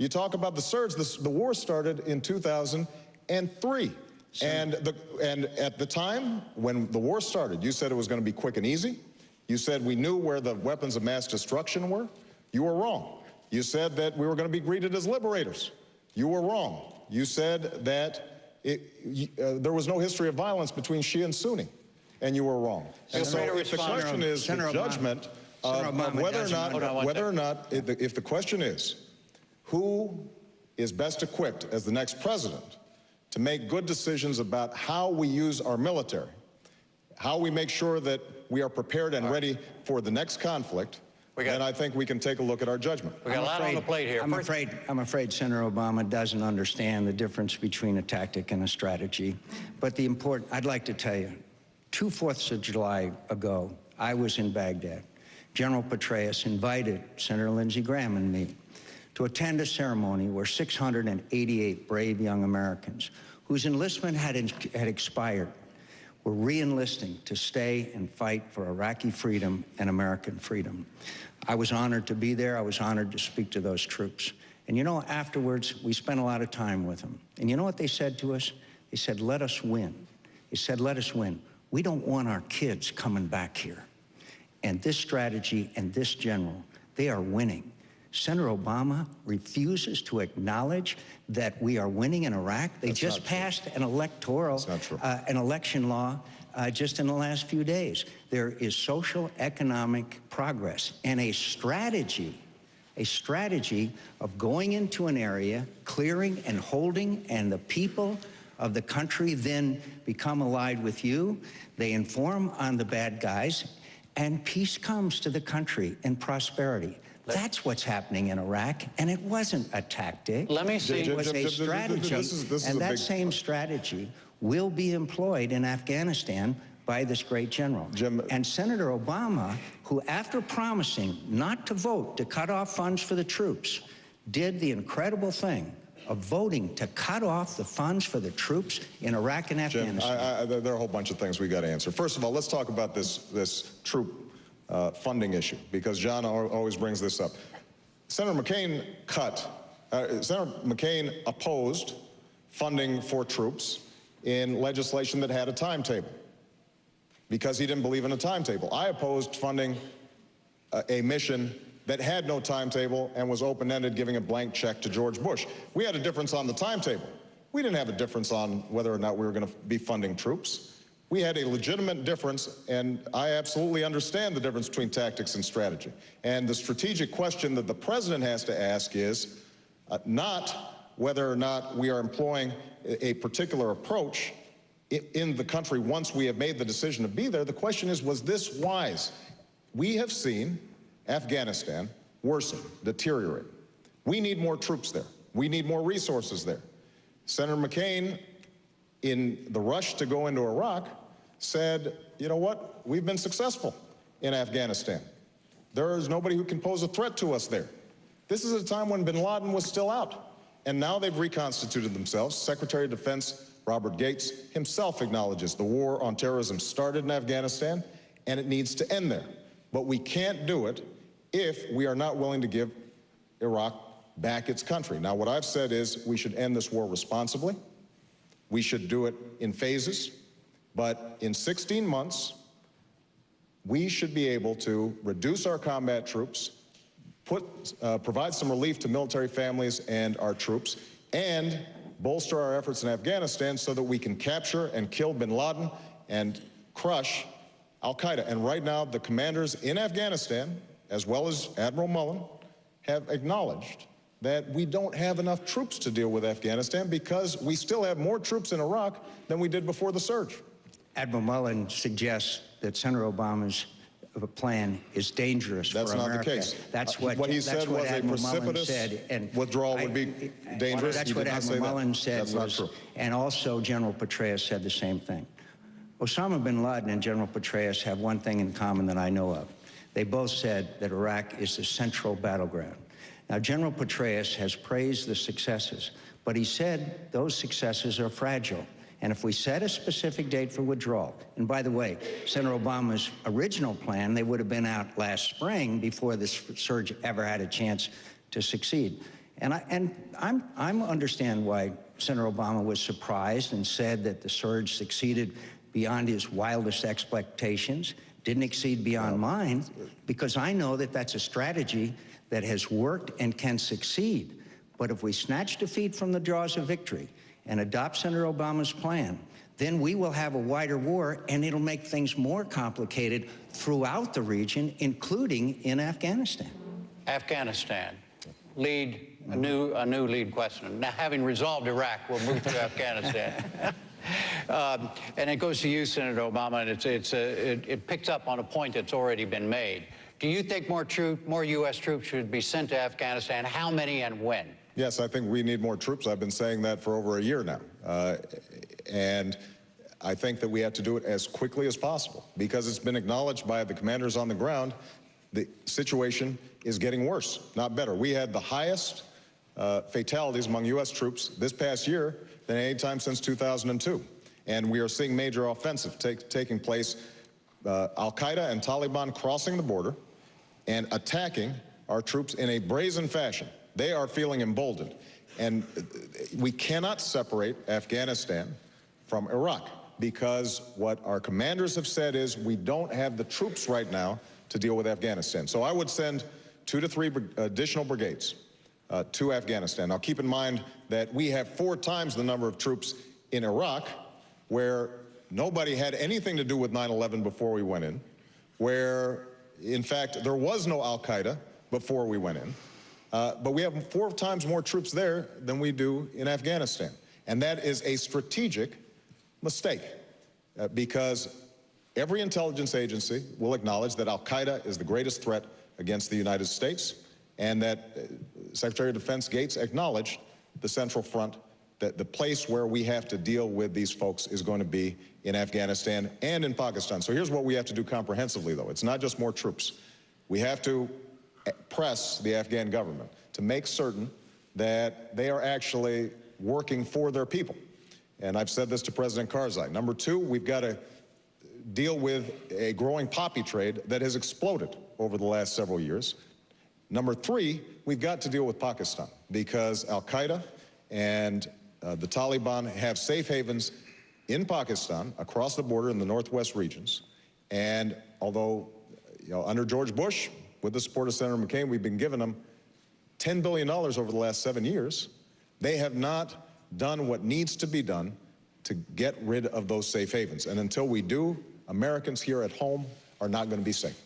You talk about the surge. The war started in 2003. And at the time when the war started, you said it was going to be quick and easy. You said we knew where the weapons of mass destruction were. You were wrong. You said that we were going to be greeted as liberators. You were wrong. You said that there was no history of violence between Shia and Sunni, and you were wrong. And so if the question is the judgment of whether or not, if the question is who is best equipped as the next president to make good decisions about how we use our military, how we make sure that we are prepared and ready for the next conflict, then I think we can take a look at our judgment. We got a lot on the plate here. I'm afraid Senator Obama doesn't understand the difference between a tactic and a strategy. But I'd like to tell you, 2 4ths of July ago, I was in Baghdad. General Petraeus invited Senator Lindsey Graham and me to attend a ceremony where 688 brave young Americans whose enlistment had expired were re-enlisting to stay and fight for Iraqi freedom and American freedom. I was honored to be there. I was honored to speak to those troops. And you know, afterwards, we spent a lot of time with them. And you know what they said to us? They said, let us win. They said, let us win. We don't want our kids coming back here. And this strategy and this general, they are winning. Senator Obama refuses to acknowledge that we are winning in Iraq. They just passed an an election law just in the last few days. There is social, economic progress and a strategy of going into an area, clearing and holding, and the people of the country then become allied with you. They inform on the bad guys, and peace comes to the country and prosperity. That's what's happening in Iraq, and it wasn't a tactic. Let me see. It was a strategy, and that same strategy will be employed in Afghanistan by this great general. And Senator Obama, who after promising not to vote to cut off funds for the troops, did the incredible thing of voting to cut off the funds for the troops in Iraq and Afghanistan. There are a whole bunch of things we got to answer. First of all, let's talk about this troop funding issue, because John always brings this up. Senator McCain opposed funding for troops in legislation that had a timetable because he didn't believe in a timetable. I opposed funding a mission that had no timetable and was open-ended, giving a blank check to George Bush. We had a difference on the timetable. We didn't have a difference on whether or not we were going to be funding troops. We had a legitimate difference, and I absolutely understand the difference between tactics and strategy. And the strategic question that the president has to ask is not whether or not we are employing a particular approach in the country once we have made the decision to be there. The question is, was this wise? We have seen Afghanistan worsen, deteriorate. We need more troops there. We need more resources there. Senator McCain, in the rush to go into Iraq, said, you know what, we've been successful in Afghanistan. There is nobody who can pose a threat to us there. This is a time when bin Laden was still out, and now they've reconstituted themselves. Secretary of Defense Robert Gates himself acknowledges the war on terrorism started in Afghanistan, and it needs to end there. But we can't do it if we are not willing to give Iraq back its country. Now, what I've said is we should end this war responsibly. We should do it in phases, but in 16 months, we should be able to reduce our combat troops, provide some relief to military families and our troops, and bolster our efforts in Afghanistan so that we can capture and kill bin Laden and crush al-Qaeda. And right now, the commanders in Afghanistan, as well as Admiral Mullen, have acknowledged that we don't have enough troops to deal with Afghanistan because we still have more troops in Iraq than we did before the surge. Admiral Mullen suggests that Senator Obama's plan is dangerous for America. That's not the case. That's what he said was a precipitous withdrawal would be dangerous. That's what Admiral Mullen said. That's not true. And also General Petraeus said the same thing. Osama bin Laden and General Petraeus have one thing in common that I know of. They both said that Iraq is the central battleground. Now, General Petraeus has praised the successes, but he said those successes are fragile. And if we set a specific date for withdrawal, and by the way, Senator Obama's original plan, they would have been out last spring before this surge ever had a chance to succeed. And I'm understand why Senator Obama was surprised and said that the surge succeeded beyond his wildest expectations, didn't exceed beyond mine, because I know that that's a strategy that has worked and can succeed. But if we snatch defeat from the jaws of victory and adopt Senator Obama's plan, then we will have a wider war, and it'll make things more complicated throughout the region, including in Afghanistan. Afghanistan, a new lead question. Now, having resolved Iraq, we'll move to Afghanistan. And it goes to you, Senator Obama, and it picks up on a point that's already been made. Do you think more U.S. troops should be sent to Afghanistan? How many and when? Yes, I think we need more troops. I've been saying that for over a year now. And I think that we have to do it as quickly as possible, because it's been acknowledged by the commanders on the ground the situation is getting worse, not better. We had the highest fatalities among U.S. troops this past year than any time since 2002. And we are seeing major offensive taking place, Al-Qaeda and Taliban crossing the border and attacking our troops in a brazen fashion. They are feeling emboldened. And we cannot separate Afghanistan from Iraq, because what our commanders have said is we don't have the troops right now to deal with Afghanistan. So I would send 2 to 3 additional brigades to Afghanistan. Now, keep in mind that we have 4 times the number of troops in Iraq, where nobody had anything to do with 9/11 before we went in, where, in fact, there was no Al-Qaeda before we went in. But we have 4 times more troops there than we do in Afghanistan. And that is a strategic mistake, because every intelligence agency will acknowledge that Al-Qaeda is the greatest threat against the United States, and that Secretary of Defense Gates acknowledged the Central Front, that the place where we have to deal with these folks is going to be in Afghanistan and in Pakistan. So here's what we have to do comprehensively, though. It's not just more troops. We have to press the Afghan government to make certain that they are actually working for their people. And I've said this to President Karzai. Number 2, we've got to deal with a growing poppy trade that has exploded over the last several years. Number 3, we've got to deal with Pakistan, because Al-Qaeda and the Taliban have safe havens in Pakistan, across the border in the northwest regions. And although, under George Bush, with the support of Senator McCain, we've been giving them $10 billion over the last 7 years, they have not done what needs to be done to get rid of those safe havens. And until we do, Americans here at home are not going to be safe.